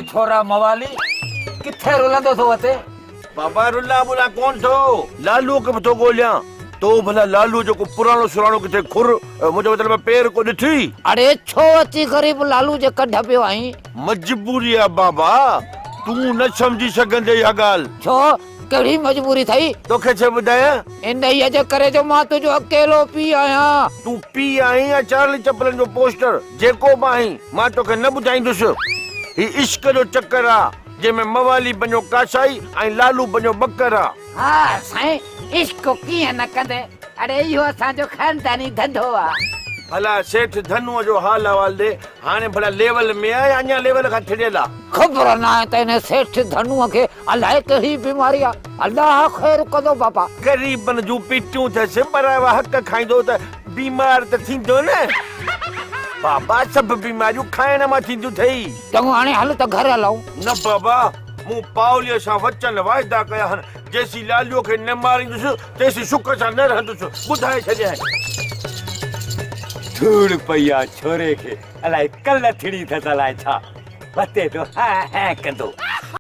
छोरा मवाली किथे रुलंदो थो अचे? बाबा रुला बुला कौन थो? लालू के तो गोलियां तो भला लालू जो को पुरानो सुरानो किथे खुर मुझे मतलब पैर को ॾिठी। अरे छो अची ग़रीब लालू जे कढ पियो आई? मजबूरी है बाबा, तू न समझी सघंदे इहा ॻाल्हि। छो कहिड़ी मजबूरी थई? तोखे छा ॿुधायां? इन जे करे जो मां तुझो अकेलो पी आहियां। तू पी आई या चार्ली चपलन जो पोस्टर जेको बि आई मां तोखे न ॿुधाईंदुसि। ही इश्क जो चक्कर आ जंहिंमें मवाली बणियो कासाई ऐं लालू बणियो बकर आ। हा साईं, इश्क कीअं न कंदे? अरे इहो असांजो खानदानी धंधो आ। भला सेठ धनुअ जो हाल अहवाल दे, हाणे भला लेवल में आहे अञा लेवल खां ठिड़ियल आ? ख़बर न आहे त हिन सेठ धनुअ खे अलाए कहिड़ी बीमारी आ। अल्लाह ख़ैर कंदो बाबा। गरीबन जूं पिटियूं अथसि पर हक़ खाईंदो त बीमार त थींदो न। बाबा सभु बीमारियूं खाइण मां थींदियूं अथई। चङो हाणे हल त घर हलूं। न बाबा, मूं पावलीअ सां वचन वाइदा कया आहिनि, जेसी लालूअ खे न मारींदुसि तेसी सुख सां न रहंदुसि। ॿुधाए छॾियां। धूड़ पई आ छोरे खे, अलाए कल्ह थिड़ी अथसि अलाए छा, वते तो हा कंदो।